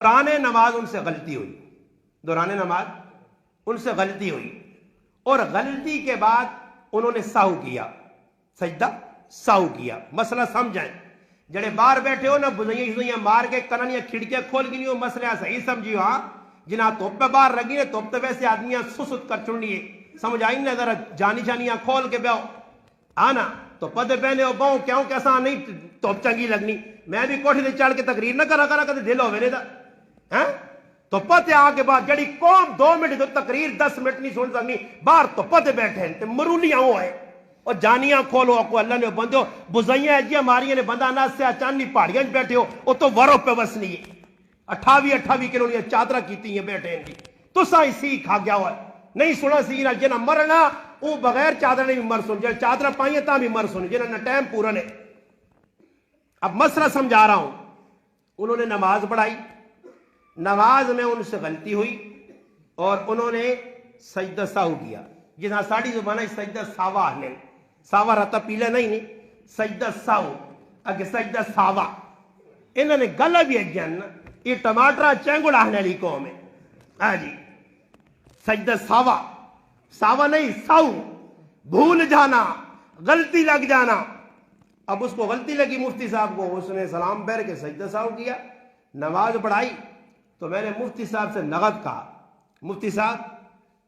دوران نماز ان سے غلطی ہوئی، دوران نماز ان سے غلطی ہوئی، اور غلطی کے بعد انہوں نے سہو کیا، سجدہ سہو کیا۔ مسئلہ سمجھائیں، جڑے باہر بیٹھے ہو نا بزیاں مار کے کننیاں کھڑکیاں کھول گئی ہو، مسئلہ صحیح سمجھیو۔ ہاں جنہاں توپ پہ باہر رگی نے توپ تو ویسے آدمیاں سست کر چڑنی ہے، سمجھ آئی نا؟ ذرا جانی جانیاں کھول کے بیاؤ آنا تو پدے پہنے ہو باؤں کیوں کہ ایسا نہیں توپ چنگی لگنی۔ میں بھی کوٹھی سے چڑھ کے تقریر نہ کرا کدے دل ہوئے نہیں دا تو پتے آ کے بعد جڑی قوم 2 منٹ تو تقریر 10 منٹ نہیں سن سکنی، باہر تو پتے بیٹھے ہیں مرولیاں ہوئے اور جانیاں کھولو کو اللہ نے بندو بزیاں ایجیاں ماریاں نے بندہ نہ سے چاندنی پہاڑیاں بیٹھے ہو وہ تو ورو پہ وسنی ہے 28 کلو چادرہ کیتی ہیں بیٹھے ہیں جی تو سائی سی کھا گیا ہوا نہیں سنا سی نہ جنہ مرنا وہ بغیر چادر نے بھی مر سن، جنہ چادرہ پائیں تاں بھی مر سن، جنہ نہ ٹائم پورا نے۔ اب مسئلہ سمجھا رہا ہوں، انہوں نے نماز پڑھائی، نماز میں ان سے غلطی ہوئی اور انہوں نے سجدہ سہو کیا، جنہاں ساڑی زبانہ سجدہ ساوا نے، ساوا رہتا پیلے نہیں سجدہ سہو اگر سجدہ ساوا انہوں نے گلہ بھی اجن یہ ٹماٹرہ چینگڑ آنے لی قوم ہے۔ ہاں جی سجدہ ساوا، ساوا نہیں سہو، بھول جانا، غلطی لگ جانا۔ اب اس کو غلطی لگی مفتی صاحب کو، اس نے سلام پھیر کے سجدہ سہو کیا، نماز پڑھائی۔ تو میں نے مفتی صاحب سے نغد کہا، مفتی صاحب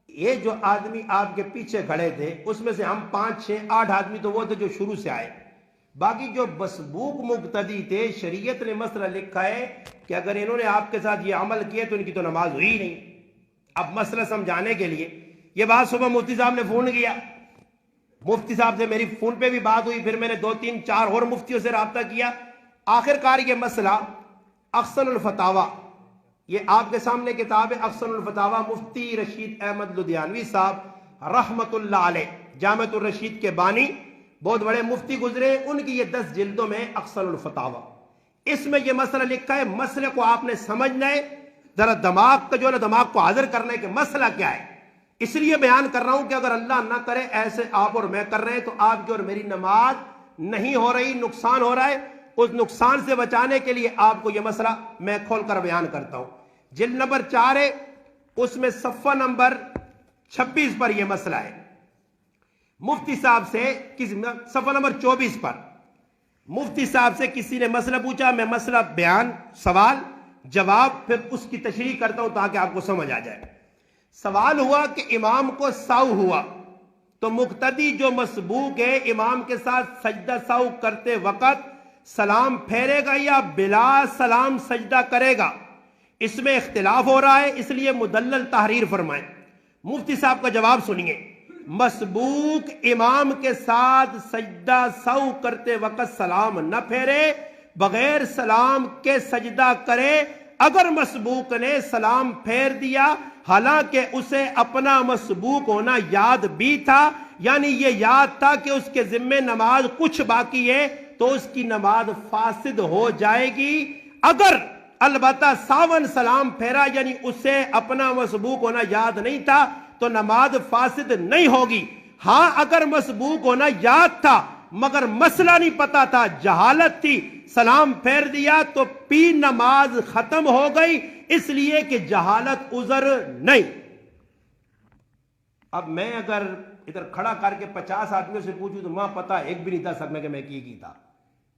یہ جو آدمی آپ کے پیچھے کھڑے تھے اس میں سے ہم 5 6 8 آدمی تو وہ تھے جو شروع سے آئے، باقی جو مسبوق مقتدی تھے شریعت نے مسئلہ لکھا ہے کہ اگر انہوں نے آپ کے ساتھ یہ عمل کیا تو ان کی تو نماز ہوئی نہیں۔ اب مسئلہ سمجھانے کے لیے یہ بات صبح مفتی صاحب نے فون کیا، مفتی صاحب سے میری فون پہ بھی بات ہوئی، پھر میں نے 2 3 4 اور مفتیوں سے رابطہ کیا، آخر کار یہ مسئلہ احسن الفتاوی، یہ آپ کے سامنے کتاب ہے احسن الفتاوی، مفتی رشید احمد لدھیانوی صاحب رحمت اللہ علیہ جامعۃ الرشید کے بانی، بہت بڑے مفتی گزرے، ان کی یہ 10 جلدوں میں احسن الفتاوی، اس میں یہ مسئلہ لکھا ہے۔ مسئلے کو آپ نے سمجھنا ہے، ذرا دماغ کا جو ہے نا دماغ کو حاضر کرنا ہے کہ مسئلہ کیا ہے۔ اس لیے بیان کر رہا ہوں کہ اگر اللہ نہ کرے ایسے آپ اور میں کر رہے ہیں تو آپ کی اور میری نماز نہیں ہو رہی، نقصان ہو رہا ہے، اس نقصان سے بچانے کے لیے آپ کو یہ مسئلہ میں کھول کر بیان کرتا ہوں۔ جلد نمبر 4 ہے، اس میں صفحہ نمبر 26 پر یہ مسئلہ ہے۔ مفتی صاحب سے صفحہ نمبر 24 پر مفتی صاحب سے کسی نے مسئلہ پوچھا، میں مسئلہ بیان سوال جواب پھر اس کی تشریح کرتا ہوں تاکہ آپ کو سمجھ آ جائے۔ سوال ہوا کہ امام کو سہو ہوا تو مقتدی جو مسبوق ہے امام کے ساتھ سجدہ سہو کرتے وقت سلام پھیرے گا یا بلا سلام سجدہ کرے گا؟ اس میں اختلاف ہو رہا ہے، اس لیے مدلل تحریر فرمائیں۔ مفتی صاحب کا جواب سنیے، مسبوق امام کے ساتھ سجدہ سہو کرتے وقت سلام نہ پھیرے، بغیر سلام کے سجدہ کرے۔ اگر مسبوق نے سلام پھیر دیا حالانکہ اسے اپنا مسبوق ہونا یاد بھی تھا، یعنی یہ یاد تھا کہ اس کے ذمے نماز کچھ باقی ہے، تو اس کی نماز فاسد ہو جائے گی۔ اگر البتہ ساون سلام پھیرا یعنی اسے اپنا مسبوق ہونا یاد نہیں تھا تو نماز فاسد نہیں ہوگی۔ ہاں اگر مسبوق ہونا یاد تھا مگر مسئلہ نہیں پتا تھا، جہالت تھی، سلام پھیر دیا تو پی نماز ختم ہو گئی، اس لیے کہ جہالت عذر نہیں۔ اب میں اگر ادھر کھڑا کر کے 50 آدمیوں سے پوچھوں تو ماں پتا ایک بھی نہیں تھا سکنا کہ میں کی تھا،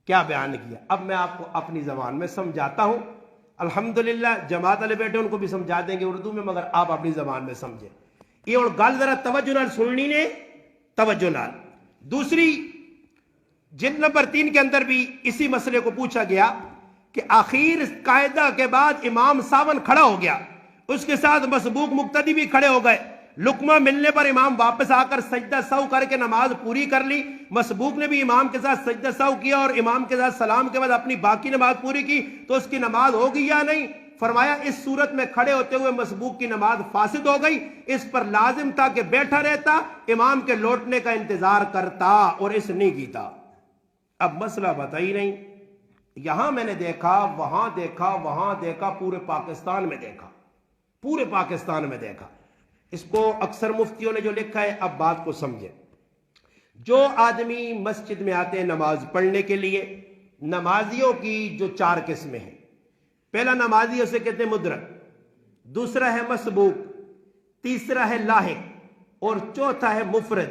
کیا بیان کیا۔ اب میں آپ کو اپنی زبان میں سمجھاتا ہوں، الحمدللہ جماعت والے بیٹھے ان کو بھی سمجھا دیں گے اردو میں، مگر آپ اپنی زبان میں سمجھیں۔ یہ اور گل ذرا توجہ نال سننی نے، توجہ نال۔ دوسری جلد نمبر 3 کے اندر بھی اسی مسئلے کو پوچھا گیا کہ آخر قاعدہ کے بعد امام ساون کھڑا ہو گیا، اس کے ساتھ مسبوق مقتدی بھی کھڑے ہو گئے، لقمہ ملنے پر امام واپس آ کر سجدہ سہو کر کے نماز پوری کر لی، مسبوق نے بھی امام کے ساتھ سجدہ سہو کیا اور امام کے ساتھ سلام کے بعد اپنی باقی نماز پوری کی، تو اس کی نماز ہوگی یا نہیں؟ فرمایا اس صورت میں کھڑے ہوتے ہوئے مسبوق کی نماز فاسد ہو گئی، اس پر لازم تھا کہ بیٹھا رہتا، امام کے لوٹنے کا انتظار کرتا، اور اس نہیں کیتا۔ اب مسئلہ بتائی نہیں، یہاں میں نے دیکھا، وہاں دیکھا، وہاں دیکھا، پورے پاکستان میں دیکھا، پورے پاکستان میں دیکھا۔ اس کو اکثر مفتیوں نے جو لکھا ہے، اب بات کو سمجھے۔ جو آدمی مسجد میں آتے ہیں نماز پڑھنے کے لیے، نمازیوں کی جو 4 قسمیں ہیں، پہلا نمازی اسے کہتے ہیں مدرک، دوسرا ہے مسبوق، تیسرا ہے لاحق اور چوتھا ہے مفرد۔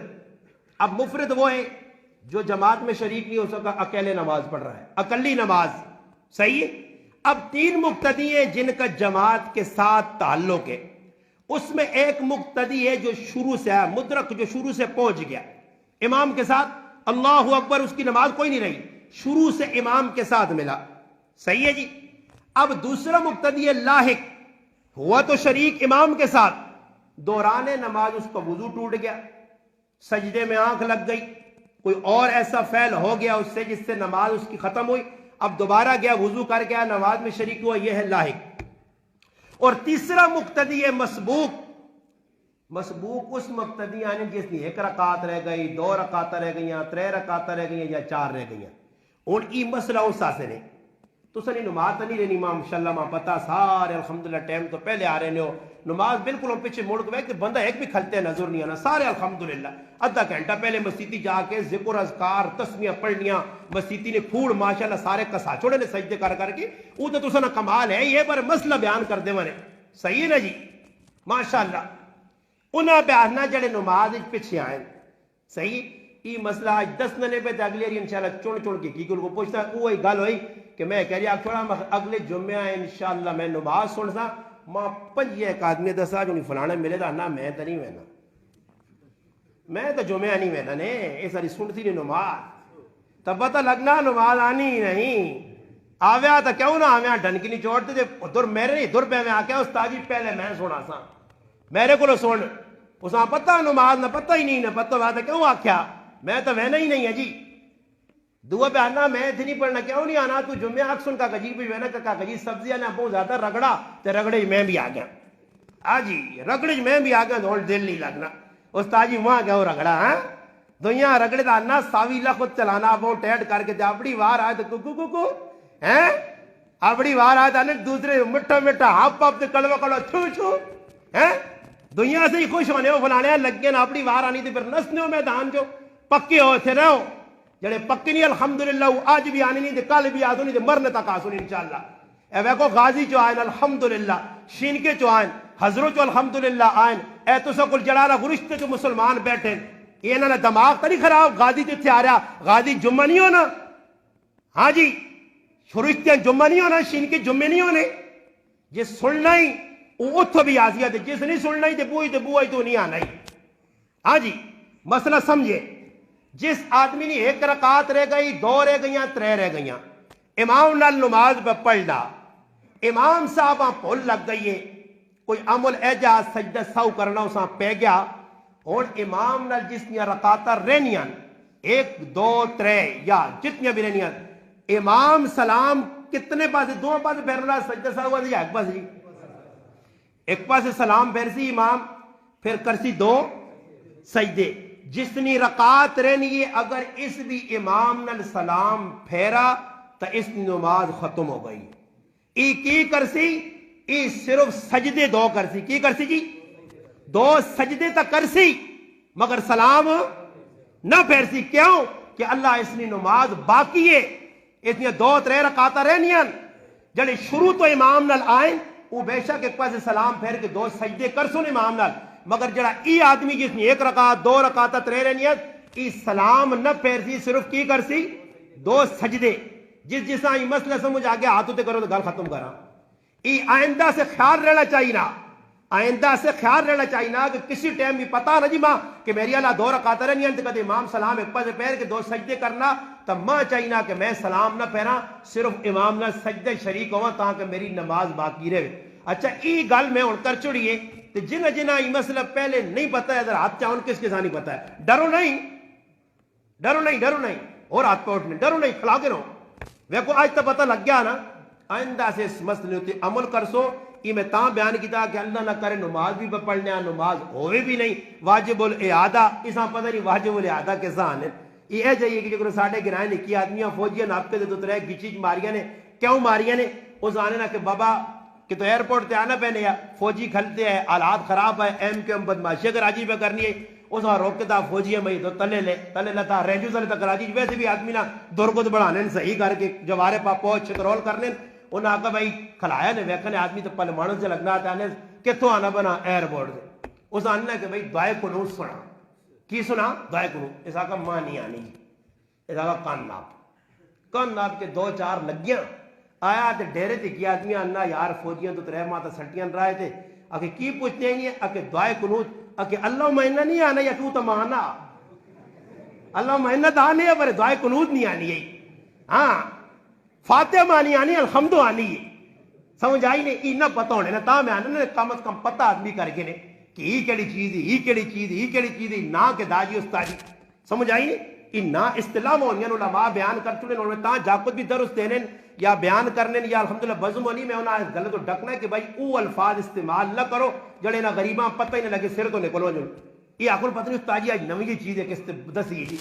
اب مفرد وہ ہے جو جماعت میں شریک نہیں ہو سکا، اکیلے نماز پڑھ رہا ہے، اکلی نماز، صحیح ہے۔ اب تین مقتدی ہیں جن کا جماعت کے ساتھ تعلق ہے، اس میں ایک مقتدی ہے جو شروع سے ہے، مدرک جو شروع سے پہنچ گیا امام کے ساتھ، اللہ اکبر، اس کی نماز کوئی نہیں رہی، شروع سے امام کے ساتھ ملا، صحیح ہے جی۔ اب دوسرا مقتدی ہے لاحق، ہوا تو شریک امام کے ساتھ، دوران نماز اس کا وضو ٹوٹ گیا، سجدے میں آنکھ لگ گئی، کوئی اور ایسا فعل ہو گیا اس سے جس سے نماز اس کی ختم ہوئی، اب دوبارہ گیا وضو کر کے نماز میں شریک ہوا، یہ ہے لاحق۔ اور تیسرا مقتدی ہے مسبوق۔ مسبوق اس مقتدی یعنی جس نے ایک رکعت رہ گئی، 2 رکعت رہ گئیاں، 3 رکعت رہ گئیاں یا 4 رہ گئیاں، اور ای مسئلہ اس سے نے تو سنی نماز تو نہیں رہنی ماشاءاللہ، ماں پتا سارے الحمدللہ ٹائم تو پہلے آ رہے ہو، نماز بالکل ہم پیچھے مڑ کے کہ بندہ ایک بھی کھلتے نظر نہیں آنا، سارے الحمدللہ آدھا گھنٹہ پہلے مسیتی جا کے ذکر اذکار تسمیہ پڑھنیاں، مسیتی نے پھوڑ ماشاءاللہ سارے کسا چھوڑے نے سجدے کر کے، وہ تو سنا کمال ہے، یہ پر مسئلہ بیان کر دے منے، صحیح ہے نا جی، ماشاءاللہ انہاں بیانہ جڑے نماز پیچھے آئیں، صحیح یہ مسئلہ آج 10 ننے پہ اگلے ری انشاءاللہ چون کے کی کو پوچھتا ہے، وہی گل ہوئی کہ میں کہہ رہا چھوڑا اگلے جمعہ انشاءاللہ میں نماز سن سا، ماں 5 ایک آدمی دسا جو نہیں فلانا ملے دا نا میں تو نہیں وینا، میں تو جمعہ نہیں وینا نے، یہ ساری سنتی نہیں نماز، تب پتہ لگنا نماز آنی ہی نہیں، آویا تو کیوں نہ آویا ڈنکی نہیں چھوڑتے تھے، ادھر میرے نہیں ادھر پہ میں آ کے استاد جی پہلے میں سونا سا، میرے کو سن اس پتہ نماز نہ پتہ ہی نہیں، نہ پتہ بات ہے کیوں آکھیا میں تو وینا ہی نہیں ہے جی، دعا پہ آنا میں تھی نہیں پڑھنا، کیوں نہیں آنا تو جمعہ آکھ سن کا گجی بھی وینا کا گجی سبزیاں نے بہت زیادہ رگڑا تے رگڑے میں بھی آ گیا، جی رگڑے میں بھی آ گیا تو دل نہیں لگنا، استاد جی وہاں گیا رگڑا، ہاں دنیا رگڑے دا آنا ساوی لکھ چلانا بہت ٹیٹ کر کے اپنی وار آئے تو کو ہیں اپنی وار آئے تو دوسرے مٹھا مٹھا ہپ ہپ کڑوا کڑوا چھو چھو ہیں دنیا سے ہی خوش ہونے ہو فلانے لگے نا، اپنی وار آنی تھی پھر نسنے ہو میدان جو پکے ہو تھے رہو، جڑے پکے نہیں الحمدللہ وہ آج بھی آنی نہیں تھے، کل بھی آسو نہیں تھے، مرنے تک آسو نہیں انشاءاللہ، اے ویکو غازی جو آئین الحمدللہ، شین کے جو آئین حضرت جو الحمدللہ آئین، اے تو سکل جڑانا گرشتے جو مسلمان بیٹھے، یہ انہوں نے دماغ تو نہیں خراب، غازی جو تھے آ رہا، غازی جمعہ نہیں ہونا، ہاں جی شروعتیاں جمعہ نہیں ہونا، شین کے جمعے نہیں ہونے، جس سننا ہی وہ اتھو بھی آزیا تھے، جس نہیں سننا ہی تے بوئی تو نہیں آنا ہی، ہاں جی مسئلہ سمجھے، جس آدمی نے 1 رکعت رہ گئی، 2 رہ گئیاں، 3 رہ گئیاں، امام نال نماز پہ پڑھنا، امام صاحبہ پھول لگ گئی ہے، کوئی عمل اعجاز سجدہ ساو کرنا اساں پہ گیا، اور امام نال جس نیا رکعتہ رہنیاں 1 2 3 یا جتنی بھی رہنیاں، امام سلام کتنے پاسے 2 پاسے پھیرنا سجدہ ساو یا ایک پاسے جی، ایک پاسے سلام پھیرسی امام پھر کرسی 2 سجدے، جسنی رکعت رہنی ہے اگر اس بھی امام نال سلام پھیرا تو اس نماز ختم ہو گئی، ای کی کرسی ای صرف سجدے 2 کرسی، کی کرسی جی 2 سجدے تک کرسی مگر سلام نہ پھیرسی، کیوں کہ اللہ اس نے نماز باقی ہے، اتنی 2 3 رکعت رہنیاں جڑے شروع تو امام نال آئیں وہ بے شک ایک پاس سلام پھیر کے 2 سجدے کر سن امام نال، مگر جڑا ای آدمی جس نے 1 رکعت 2 رکعت 3 رہنیاں ای سلام نہ پھیرسی، صرف کی کرسی 2 سجدے، جس ای مسئلہ سمجھ آگے ہاتھوں تے کرو تو گل ختم کرا، ای آئندہ سے خیال رہنا چاہیے نا، آئندہ سے خیال رہنا چاہیے نا کہ کسی ٹائم بھی پتا نہ جی ماں کہ میری اللہ 2 رکعت رہنیاں تے کدے امام سلام ایک پاس پھیر کے 2 سجدے کرنا، تب ماں چاہیے نا کہ میں سلام نہ پھیرا، صرف امام نہ سجدے شریک ہوا تاکہ میری نماز باقی رہے۔ اچھا ای گل میں ہن کر چھڑیے تو جنہ یہ مسئلہ پہلے نہیں پتا ہے ادھر ہاتھ چاہوں کس کے ساتھ نہیں پتا ہے، ڈرو نہیں ڈرو نہیں ڈرو نہیں، اور ہاتھ پہ اٹھنے ڈرو نہیں، کھلا کے رہو، ویکو آج تو پتہ لگ گیا نا، آئندہ سے اس مسئلے ہوتے عمل کر سو، یہ میں تاں بیان کیتا کہ اللہ نہ کرے نماز بھی پڑھنے نماز ہوئے بھی نہیں، واجب الاعادہ اساں پتہ نہیں واجب الاعادہ کے سان ہے، یہ جائیے کہ جو ساڑھے گرائیں نکی آدمیاں فوجیاں ناپتے دے تو 3 گچی ماریاں نے، کیوں ماریاں نے، اس آنے نا کہ بابا کہ تو ایئرپورٹ تے آنا پہنے یا فوجی کھلتے ہیں حالات خراب ہے، ایم کے بدماشی اگر راجی پہ کرنی ہے اس وہاں روک کے تا فوجی ہے میں تو تلے لتا رینجو سے تک راجی، ویسے بھی آدمی نا درگت بڑھانے صحیح کر کے جوارے پا پہنچ چترول کرنے، انہیں آکا بھائی کھلایا نے ویکھنے آدمی تو پہلے مانو سے لگنا آتا ہے کتوں آنا بنا ایئرپورٹ سے اس آنا کہ بھائی دعائے قنوت سنا کی سنا دعائے قنوت اس آکا ماں نہیں آنی اس آکا کان ناپ کے 2-4 لگیاں آیا تے ڈیرے تے کی آدمی آنا یار فوجیاں تو ترہ ماہ تا سٹیاں رائے تھے آکے کی پوچھتے ہیں آکے دعائے قنوت آکے اللہ مہینہ نہیں آنا یا تو تمانا اللہ مہینہ تو آنے ہے پر دعائے قنوت نہیں آنی ہے ہاں فاتحہ مانی آنی الحمد آنی ہے سمجھ آئی نے ای نہ پتہ ہونے نا تا میں آنا نا کم از کم پتہ آدمی کر کے نے کہ ہی کیڑی چیز ہی کیڑی چیز ہی کیڑی چیز ہی نہ کہ داجی استادی سمجھ آئی نے ای نہ اصطلاح ہونیاں علماء بیان کر چلے انہوں نے تا جاکت بھی درست دینے یا بیان کرنے یا الحمدللہ بزم ہونی میں انہاں غلط ڈکنا ہے کہ بھائی او الفاظ استعمال نہ کرو جڑے نہ غریباں پتہ ہی نہ لگے سر تو نکلو جو یہ آخر پتہ نہیں استادی آج نوی چیز ہے کہ دسی جی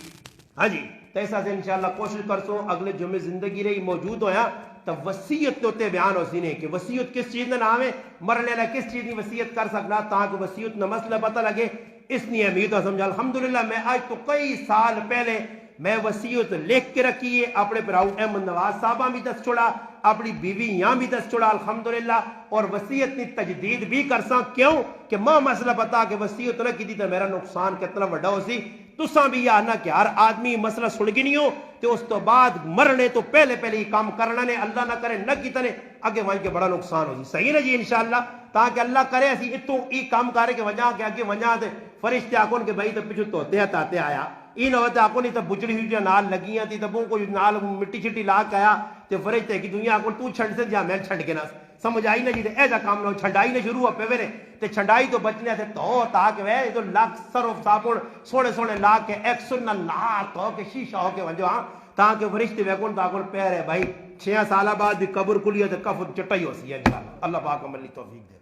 ہاں جی تیسا سے انشاءاللہ کوشش کرسو اگلے جمعے زندگی رہی موجود ہویا تو وصیت تو تے بیان ہو سینے کہ وصیت کس چیز نے نام ہے مرنے لے کس چیز نہیں وصیت کر سکنا تاکہ وصیت نہ مسئلہ پتہ لگے اس نے امید و سمجھا الحمدللہ میں آج تو کئی سال پہلے میں وصیت لکھ کے رکھی ہے اپنے پراؤ احمد نواز صاحبہ بھی دس چھوڑا اپنی بیوی یہاں بھی دس چھوڑا الحمدللہ اور وصیت نے تجدید بھی کرساں کیوں کہ ماں مسئلہ پتا کہ وصیت نہ کی تھی تو میرا نقصان کتنا بڑا ہو سی تساں بھی یہ آنا کہ ہر آدمی مسئلہ سڑگی نہیں ہو تو اس تو بعد مرنے تو پہلے یہ کام کرنا نے اللہ نہ کرے نہ کی تنے آگے وہاں کے بڑا نقصان ہو سی صحیح نا جی انشاءاللہ تاکہ اللہ کرے اسی اتو ای کام کرے کہ وجہ کہ آگے وجہ دے فرشتے آکون کہ بھائی تو پیچھو توتے تاتے آیا این ہوتا آکون ہی تو بجڑی ہوئی جو نال لگیاں تھی تبوں کو نال مٹی چھٹی لا کے آیا تو فرشتے کی دنیا آکون تو چھڑ سے جا میں چھڑ کے نا سمجھ آئی نہ جی ایسا کام نہ چھڑائی نہ شروع ہو پہ ویرے تے چھڑائی تو بچنے تھے تو تاکہ وہ تو لاکھ سرف صابن سوڑے سوڑے لا کے ایک سننا لا تو کہ شیشہ ہو کے ونجو ہاں تاکہ فرشتے ویکون تاکون پیر ہے بھائی 6 سالہ بعد بھی قبر کھلی ہے تو کفر چٹائی ہو سی ہے اللہ پاک عملی توفیق دے